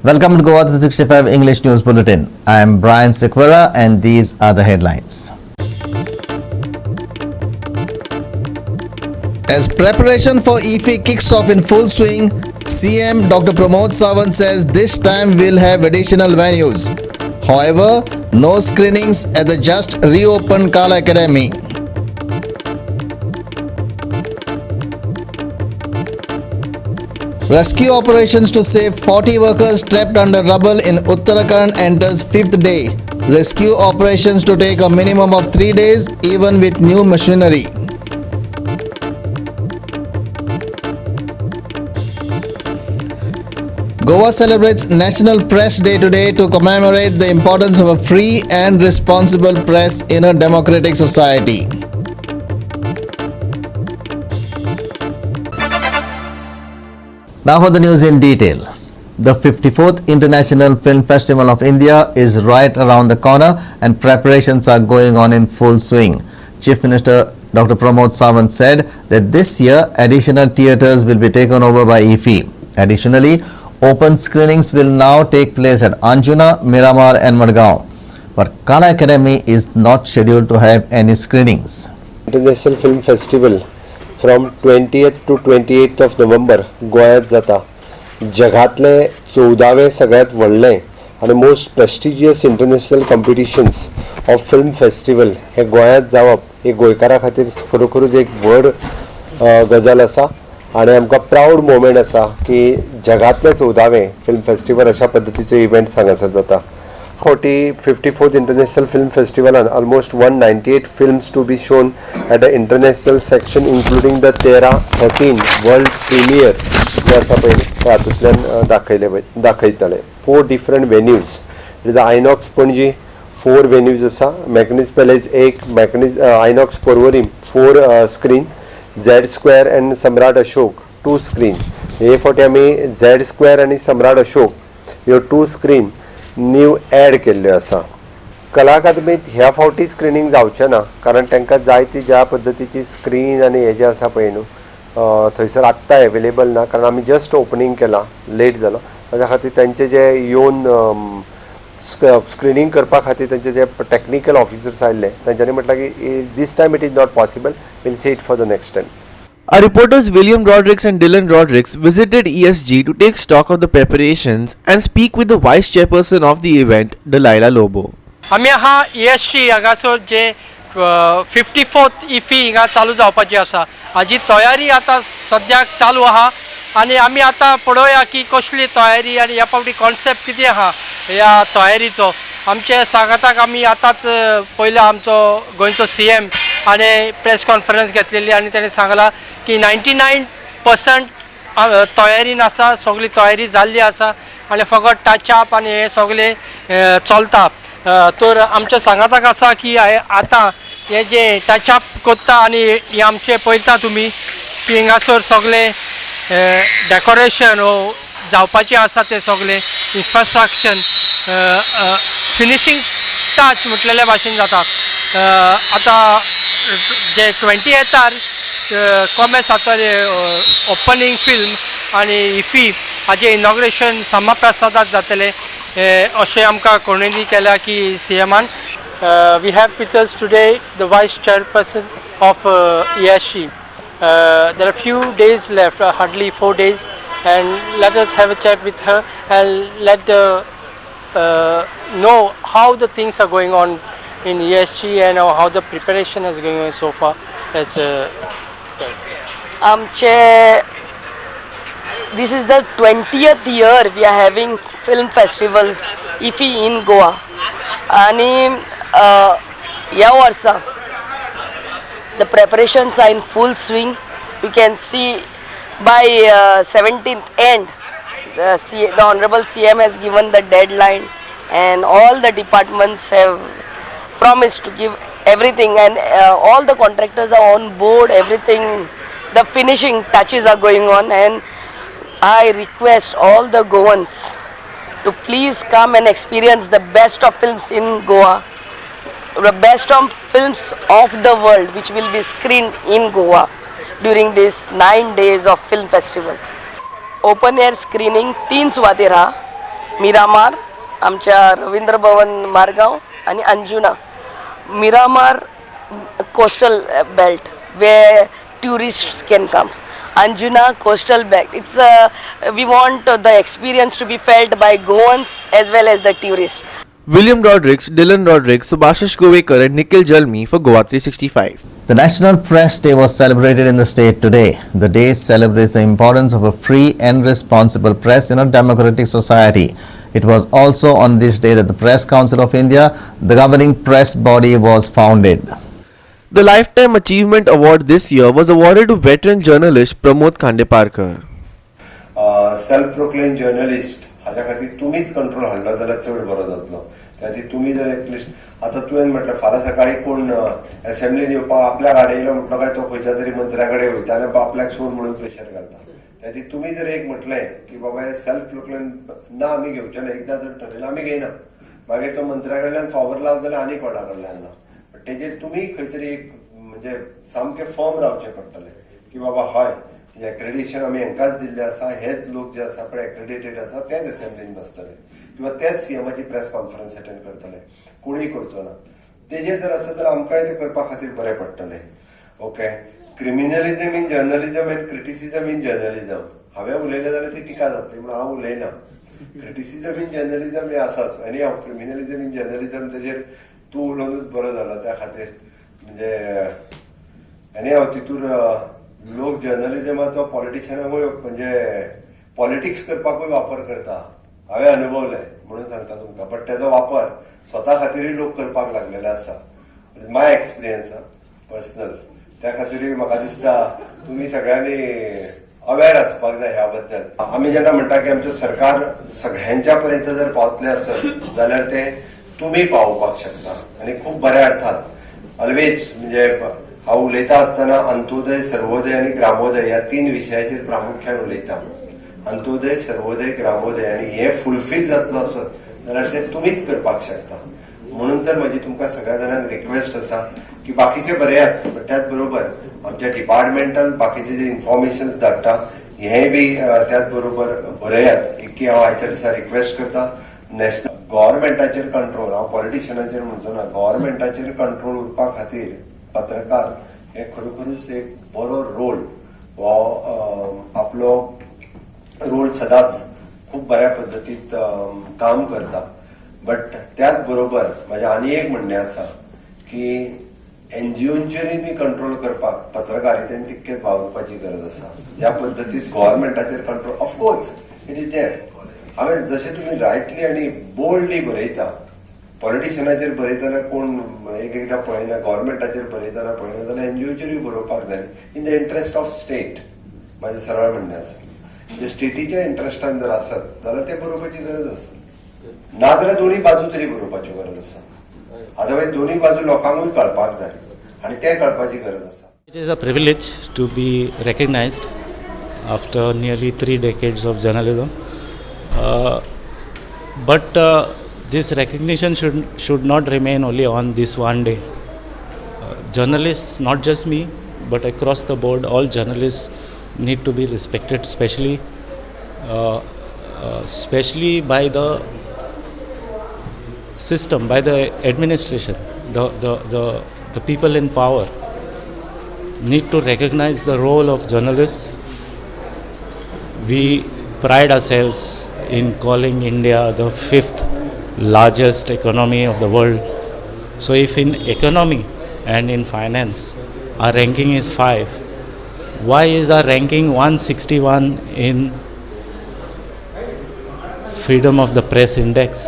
Welcome to Goa365 English News Bulletin. I am Brian Sequeira and these are the headlines. As preparation for IFI kicks off in full swing, CM Dr. Pramod Sawant says this time we'll have additional venues. However, no screenings at the just reopened Kala Academy. Rescue operations to save 40 workers trapped under rubble in Uttarakhand enters 5th day. Rescue operations to take a minimum of 3 days even with new machinery. Goa celebrates National Press Day today to commemorate the importance of a free and responsible press in a democratic society. Now for the news in detail. The 54th International Film Festival of India is right around the corner and preparations are going on in full swing. Chief Minister Dr. Pramod Sawant said that this year additional theatres will be taken over by IFI. Additionally, open screenings will now take place at Anjuna, Miramar and Madgaon. But Kala Academy is not scheduled to have any screenings. International Film Festival from 20th to 28th of November गोंयांत जाता. जगातले 14वें सगळ्यात व्हडलें आनी most prestigious international competitions of film festival हे गोंयांत जावप हे गोंयकारां खातीर खरोखरूच एक व्हड गजाल आसा आनी आमकां प्राऊड मोमेंट आसा की जगातले 14वें फिल्म फेस्टिवल अशा पद्दतीचो इव्हेंट हांगासर जाता. 54th International Film Festival and almost 198 films to be shown at the international section, including the 13 world premiere. Four different venues. It is the Inox Panaji, 4 venues asa. Magnus Palace 1, Inox Porvorim 4 screen, Z Square and Samrat Ashok 2 screen. हे फावटी आमी Z Square आणि सम्राट अशोक ह्यो 2 screen new add केल्ल्यो आसा. कला अकादमीत ह्या फावटी स्क्रिनींग जावचें ना कारण तांकां जाय ती ज्या पद्दतीची स्क्रीन आनी हें जें आसा पळय न्हू थंयसर आत्तां एवेलेबल ना कारण आमी जस्ट ओपनिंग केलां, लेट जालो. ताच्या खातीर तांचे जे येवन स्क्रिनींग करपा खातीर तांचे जे टॅक्निकल ऑफिसर्स आयिल्ले तांच्यांनी म्हटलां की this time it is not possible, we'll see it for the next time. Our reporters William Rodrigues and Dylan Rodrigues visited ESG to take stock of the preparations and speak with the vice chairperson of the event, Delilah Lobo. आमी हा ESG हांगासर जे 54th IFI हिंगा चालू जावपाची आसा हाजी तयारी आता सद्याक चालू आहा आनी आमी आता पळोवया की कसली तयारी आनी ह्या फावटी कॉन्सेप्ट कितें आहा ह्या तयारीचो. आमचे सांगाताक आमी आतांच पयलो आमचो गोंयचो CM आनी प्रेस कॉन्फरन्स घेतलेली आनी ताणें सांगलां की 99% तयारीन आसा, सगळी तयारी जाल्ली आसा आनी फकत टचअप आनी हे सगळे चलता. तर आमच्या सांगाताक आसा की आतां हे जे टचअप करता आनी हे आमचे पळयता तुमी की हिंगासर सगळे डेकोरेशन जावपाचें आसा ते सगळे इन्फ्रास्ट्रक्चर फिनिशींग टच म्हटलेल्या भाशेन जाता. आतां जे 28 कॉमेस जातले ओपनिंग फिल्म आनी IFI हाजे इनॉग्रेशन सम्मा प्रसादाक जातले अशें आमकां कळोवणी केल्या की CMान. We have with us today the vice chairperson of ESG. There are few days left, hardly 4 days, and let us have a chat with her and let know how the things are going on in ESG and how the preparation is going on so far. As this is the 20th year we are having film festival IFI in Goa आणि या वर्सा the preparations are in full swing. You can see by 17th end the Honorable CM has given the deadline and all the departments have promised to give everything and all the contractors are on board. Everything, the finishing touches are going on and I request all the Goans to please come and experience the best of films in Goa, the best of films of the world which will be screened in Goa during this 9 days of film festival. Open air screening 3 सुवातेर हा. मिरामार आमच्या रवींद्र भवन मारगाव आणि Anjuna. Miramar coastal belt where tourists can come. Anjuna coastal belt. We want the experience to be felt by Goans as well as the tourists. William Rodrigues, Dylan Rodrigues, Subhashish Govekar and Nikhil Jalmi for Goa365. The National Press Day was celebrated in the state today. The day celebrates the importance of a free and responsible press in a democratic society. It was also on this day that the Press Council of India, the governing press body, was founded. The Lifetime Achievement Award this year was awarded to veteran journalist Pramod Khandeparkar. Self proclaim journalist हाच्या खातीर तुमीच control हाडलो जाल्यार चड बरो जातलो. त्या खातीर तुमी जर एटलिस्ट आतां तुवें म्हटलें फाल्यां सकाळी कोण असेंब्लीन येवपाक आपल्या गाडये येयलो म्हटलो काय तो खंयच्या तरी मंत्र्या कडेन वयता आनी आपल्याक सोड म्हणून प्रेशर घालता. त्या खातीर तुमी जर एक म्हटलें की बाबा हे सेल्फ प्रोक्लेम ना आमी घेवचे ना, एकदां जर ठरयलें आमी घेयना, मागीर तो मंत्र्या कडल्यान फावर लाव जाल्यार आनी कोणा कडल्यान ना. तेजेर तुमी खंय तरी एक म्हणजे सामकें फर्म रावचें पडटलें की बाबा हय एक्रेडिटेशन आमी हांकांच दिल्लें आसा, हेच लोक जे आसा पळय एक्रेडिटेड आसा तेच असेंब्लीन बसतले किंवा तेच सीएमाची प्रेस कॉन्फरन्स अटेंड करतले, कोणूय करचो ना. तेजेर जर आसत जाल्यार आमकांय ते करपा खातीर बरें पडटलें. Okay, criminalism in journalism and criticism in journalism हांवें उलयलें जाल्यार ती टिका जातली म्हणून हांव उलयना. क्रिटिसिझम इन जर्नलिझम हें आसाच आनी हांव क्रिमिनलिझम इन जर्नलिझम तेजेर तूं उलोवनूच बरो जालो त्या खातीर. म्हणजे आनी हांव तितूर लोक जर्नलिझमाचो पॉलिटिशियनांकूय म्हणजे पॉलिटिक्स करपाकूय वापर करता, हांवें अनुभवलें म्हणून सांगता तुमकां. बट तेजो वापर स्वता खातीरूय लोक करपाक लागलेले आसा. My experience personal. त्या खातीरूय म्हाका दिसता तुमी सगळ्यांनी अवेर आसपाक जाय ह्या बद्दल. आमी जेन्ना म्हणटा की आमचें सरकार सगळ्यांच्या पर्यंत जर पावतलें आसत जाल्यार ते तुम्ही पावोवपाक शकता आनी खूब बऱ्या अर्थान. ऑलवेज म्हणजे हांव उलयता आसतना अंत्योदय, सर्वोदय आनी ग्रामोदय ह्या 3 विशयाचेर प्रामुख्यान उलयता. अंत्योदय, सर्वोदय, ग्रामोदय आनी हे फुलफील जातलो आसत जाल्यार ते तुमीच करपाक शकता. म्हणून तर म्हजी तुमकां सगळ्या जाणांक रिक्वेस्ट आसा की बाकीचे बरयात, बट त्याच बरोबर आमच्या डिपार्टमेंटल बाकीचे जे इन्फॉर्मेशन्स धाडटा हेय बी त्याच बरोबर बरयात. की हांव आयच्या दिसा रिक्वेस्ट करता नॅशनल गव्हर्मेंटाचेर कंट्रोल, हांव पॉलिटिशियनाचेर म्हणचो ना, गव्हर्मेंटाचेर कंट्रोल उरपा खातीर पत्रकार हे खरोखरूच एक बरो रोल हो आपलो रोल सदांच खूब बऱ्या पद्दतीत काम करता. बट त्याच बरोबर म्हाजें आनी एक म्हणणें आसा की एनजीओचेरूय बी कंट्रोल करपाक पत्रकारितेन तितकेच वावरपाची गरज आसा. ज्या पद्दतीत गव्हर्मेंटाचेर control of course it is there. हांवें जशें तुमी रायटली आनी बोल्डली बरयता, पॉलिटिशियनाचेर बरयतना कोण एकदां पळयना, गव्हर्मेंटाचेर बरयतना पळयना जाल्यार एनजीओचेरूय बरोवपाक जाय in the interest of state. म्हाजें सरळ म्हणणें आसा जे स्टेटीच्या इंट्रस्टान जर आसत जाल्यार ते बरोवपाची गरज आसा, ना जाल्यार दोनूय बाजू तरी बरोवपाच्यो गरज आसा. अदरवायज दोनूय बाजू लोकांकूय कळपाक जाय आनी ते कळपाची गरज आसा. It is a privilege to be recognized after nearly 3 decades of journalism. But this recognition should not remain only on this one day. Journalists, not just me, but across the board, all journalists need to be respected, especially by the system, by the administration. The people in power need to recognize the role of journalists. We pride ourselves in calling India the 5th largest economy of the world. So if in economy and in finance our ranking is 5, why is our ranking 161 in freedom of the press index?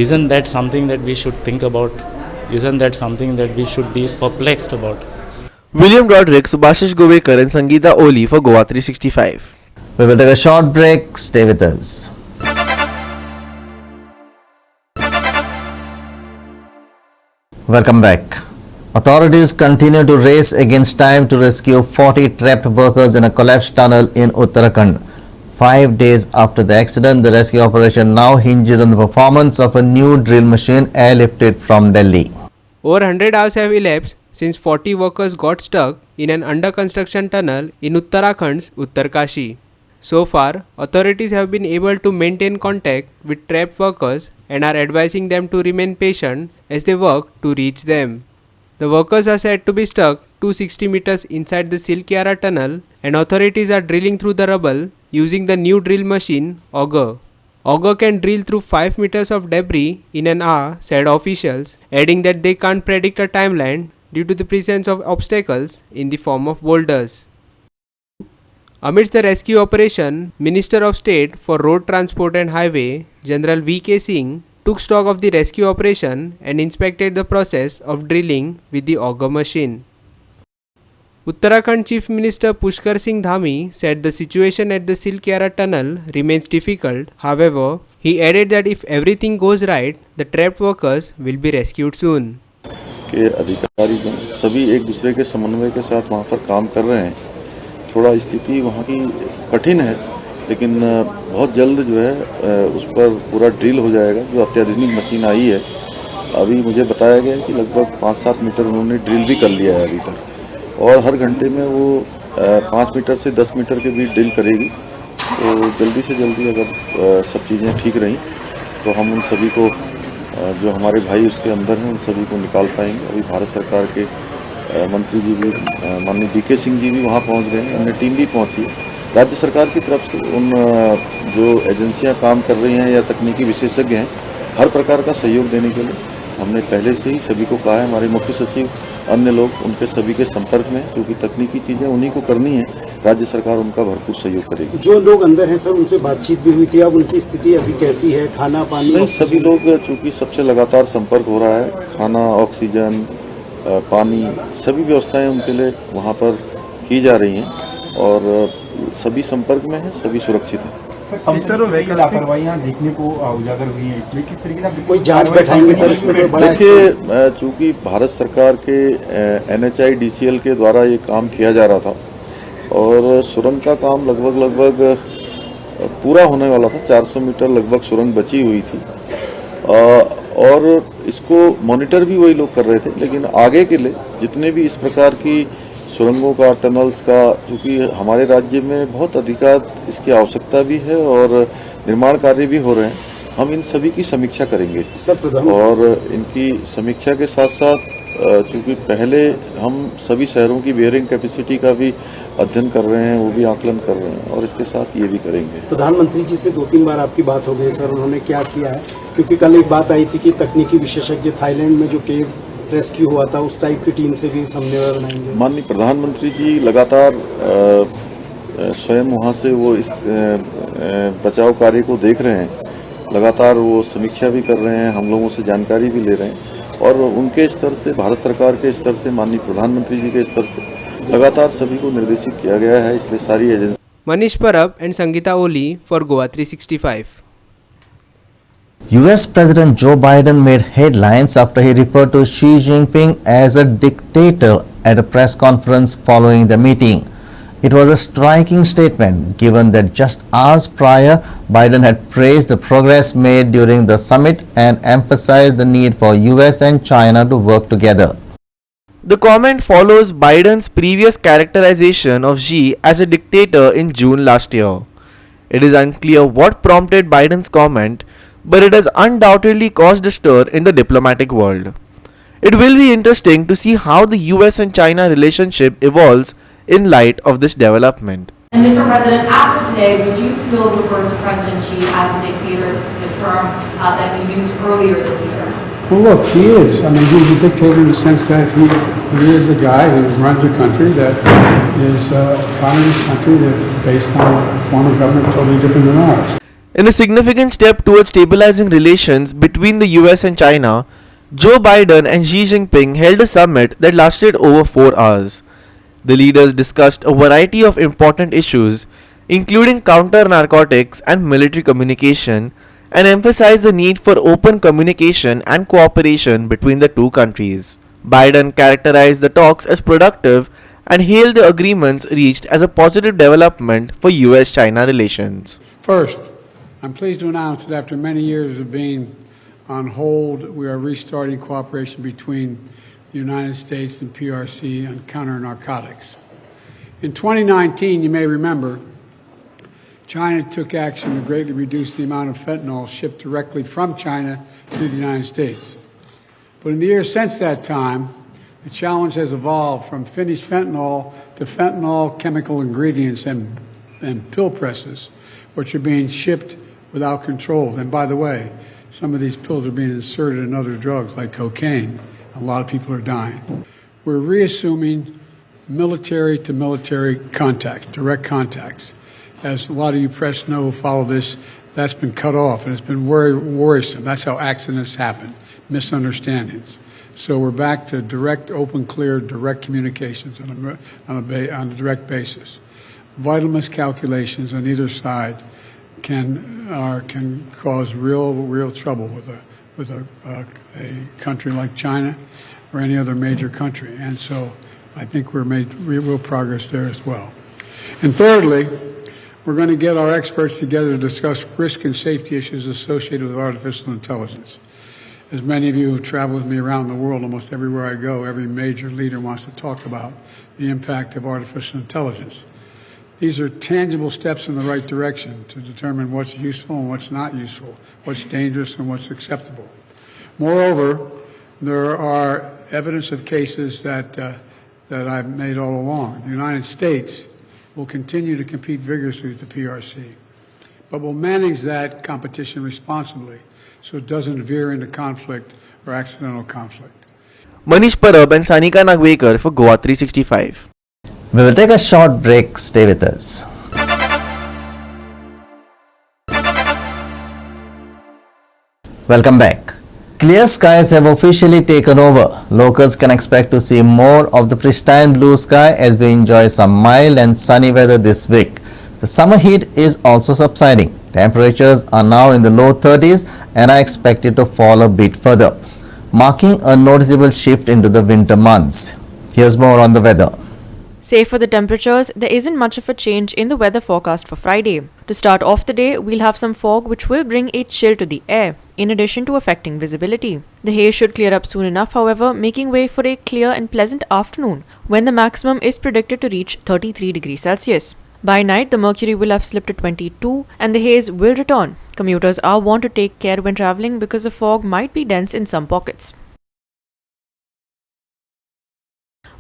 Isn't that something that we should think about? Isn't that something that we should be perplexed about? William Rodrigues, Subhashish Govekar and Sangeeta Oli for Goa365. We will take a short break. Stay with us. Welcome back. Authorities continue to race against time to rescue 40 trapped workers in a collapsed tunnel in Uttarakhand. 5 days after the accident, the rescue operation now hinges on the performance of a new drill machine airlifted from Delhi. Over 100 hours have elapsed since 40 workers got stuck in an under construction tunnel in Uttarakhand's Uttarkashi. So far, authorities have been able to maintain contact with trapped workers and are advising them to remain patient as they work to reach them. The workers are said to be stuck 260 meters inside the Silkyara tunnel, and authorities are drilling through the rubble using the new drill machine Auger. Auger can drill through 5 meters of debris in an hour, said officials, adding that they can't predict a timeline due to the presence of obstacles in the form of boulders. Amidst the rescue operation, Minister of State for Road Transport and Highway, General V.K. Singh, took stock of the rescue operation and inspected the process of drilling with the auger machine. Uttarakhand Chief Minister Pushkar Singh Dhami said the situation at the Silkyara tunnel remains difficult. However, he added that if everything goes right, the trapped workers will be rescued soon. के अधिकारी सभी एक दूसरे के समन्वय के साथ वहाँ पर काम कर रहे हैं। थोड़ा स्थिति वहाँ की कठिन है, लेकिन बहुत जल्द जो है उस पर पूरा ड्रिल हो जाएगा। जो अत्याधुनिक मशीन आई है, अभी मुझे बताया गया कि लगभग 5-7 मीटर उन्होंने ड्रिल भी कर लिया है अभी तक, और हर घंटे में वो 5 मीटर से 10 मीटर के बीच ड्रिल करेगी। तो जल्दी से जल्दी अगर सब चीज़ें ठीक रहीं तो हम उन सभी को जो हमारे भाई उसके अंदर हैं उन सभी को निकाल पाएंगे। अभी भारत सरकार के मंत्री जी भी, माननीय वी.के. सिंह जी भी वहाँ पहुँच गए हैं, अन्य टीम भी पहुँची है। राज्य सरकार की तरफ से उन जो एजेंसियाँ काम कर रही हैं या तकनीकी विशेषज्ञ हैं, हर प्रकार का सहयोग देने के लिए हमने पहले से ही सभी को कहा है। हमारे मुख्य सचिव, अन्य लोग उनके सभी के संपर्क में, क्योंकि तकनीकी चीज़ें उन्हीं को करनी है, राज्य सरकार उनका भरपूर सहयोग करेगी। जो लोग अंदर हैं सर, उनसे बातचीत भी हुई थी, अब उनकी स्थिति अभी कैसी है? खाना पानी? सभी लोग, चूँकि सबसे लगातार संपर्क हो रहा है, खाना, ऑक्सीजन, पानी, सभी व्यवस्थाएं उनके लिए वहाँ पर की जा रही हैं और सभी संपर्क में हैं, सभी सुरक्षित हैं। लापरवाहियां देखने को उजागर हुई हैं, इसमें किस तरीके से कोई जांच बैठाएंगे सर इसमें? देखिए, चूँकि भारत सरकार के NHIDCL के द्वारा ये काम किया जा रहा था और सुरंग का काम लगभग पूरा होने वाला था। 400 मीटर लगभग सुरंग बची हुई थी और इसको मॉनिटर भी वही लोग कर रहे थे, लेकिन आगे के लिए जितने भी इस प्रकार की सुरंगों का, टनल्स का, क्योंकि हमारे राज्य में बहुत अधिकांश इसकी आवश्यकता भी है और निर्माण कार्य भी हो रहे हैं, हम इन सभी की समीक्षा करेंगे। और इनकी समीक्षा के साथ साथ चूँकि पहले हम सभी शहरों की बेयरिंग कैपेसिटी का भी अध्ययन कर रहे हैं, वो भी आकलन कर रहे हैं और इसके साथ ये भी करेंगे। प्रधानमंत्री जी से 2-3 बार आपकी बात हो गई सर, उन्होंने क्या किया है? क्योंकि कल एक बात आई थी कि तकनीकी विशेषज्ञ थाईलैंड में जो केव रेस्क्यू हुआ था, उस टाइप की टीम से भी समन्वय बनाएंगे। माननीय प्रधानमंत्री जी लगातार स्वयं वहाँ से वो इस बचाव कार्य को देख रहे हैं, लगातार वो समीक्षा भी कर रहे हैं, हम लोगों से जानकारी भी ले रहे हैं और उनके स्तर से, भारत सरकार के स्तर से, माननीय प्रधानमंत्री जी के स्तर से लगातार सभी को निर्देशित किया गया है। इसलिए सारी agency. Manish Parab and Sangeeta Oli for Goa365. US President Joe Biden made headlines after he referred to Xi Jinping as a dictator at a press conference following the meeting. It was a striking statement given that just hours prior, Biden had praised the progress made during the summit and emphasized the need for US and China to work together. The comment follows Biden's previous characterization of Xi as a dictator in June last year. It is unclear what prompted Biden's comment, but it has undoubtedly caused a stir in the diplomatic world. It will be interesting to see how the US and China relationship evolves in light of this development. And Mr. President, after today, would you still refer to President Xi as a dictator? This is a term that we used earlier this year. Well, look, he is. I mean, he's a dictator in the sense that he is the guy who runs a country that is a communist country that is based on a form of government totally different than ours. In a significant step towards stabilizing relations between the US and China, Joe Biden and Xi Jinping held a summit that lasted over 4 hours. The leaders discussed a variety of important issues, including counter-narcotics and military communication, and emphasized the need for open communication and cooperation between the two countries. Biden characterized the talks as productive and hailed the agreements reached as a positive development for US-China relations. First, I'm pleased to announce that after many years of being on hold, we are restarting cooperation between the United States and PRC on counter-narcotics. In 2019, you may remember, China took action to greatly reduce the amount of fentanyl shipped directly from China to the United States. But in the years since that time, the challenge has evolved from finished fentanyl to fentanyl chemical ingredients and pill presses, which are being shipped without control. And by the way, some of these pills are being inserted in other drugs like cocaine. A lot of people are dying. We're reassuming military to military contacts, direct contacts. As a lot of you press know who follow this, that's been cut off, and it's been very worrisome. That's how accidents happen, misunderstandings. So we're back to direct, open, clear, direct communications on a direct basis. Vital miscalculations on either side can cause real trouble with a country like China or any other major country. And so I think we're made real progress there as well. And thirdly, we're going to get our experts together to discuss risk and safety issues associated with artificial intelligence. As many of you who travel with me around the world, almost everywhere I go, every major leader wants to talk about the impact of artificial intelligence. These are tangible steps in the right direction to determine what's useful and what's not useful, what's dangerous and what's acceptable. Moreover, there are evidence of cases that I've made all along. The United States will continue to compete vigorously with the PRC, but will manage that competition responsibly so it doesn't veer into conflict or accidental conflict. Manish Parab and Sanika Nagwekar for Goa 365. We will take a short break. Stay with us. Welcome back. Clear skies have officially taken over. Locals can expect to see more of the pristine blue sky as we enjoy some mild and sunny weather this week. The summer heat is also subsiding. Temperatures are now in the low 30s and are expected to fall a bit further, marking a noticeable shift into the winter months. Here's more on the weather. Save for the temperatures, there isn't much of a change in the weather forecast for Friday. To start off the day, we'll have some fog which will bring a chill to the air, in addition to affecting visibility. The haze should clear up soon enough, however, making way for a clear and pleasant afternoon, when the maximum is predicted to reach 33 degrees Celsius. By night, the mercury will have slipped to 22 and the haze will return. Commuters are warned to take care when travelling because the fog might be dense in some pockets.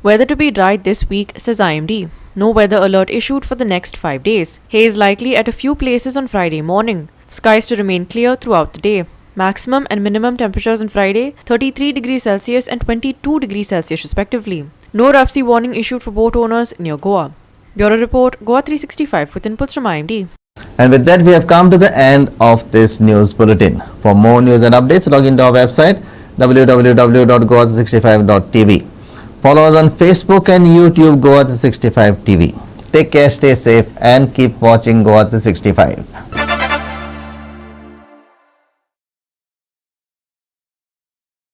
Weather to be dry this week, says IMD. No weather alert issued for the next 5 days. Haze likely at a few places on Friday morning. Skies to remain clear throughout the day. Maximum and minimum temperatures on Friday, 33 degrees Celsius and 22 degrees Celsius respectively. No rough sea warning issued for boat owners near Goa. Bureau Report, Goa 365 with inputs from IMD. And with that, we have come to the end of this news bulletin. For more news and updates, log into our website www.goa365.tv. Follow us on Facebook and YouTube Goa365 TV. Take care, stay safe and keep watching Goa365.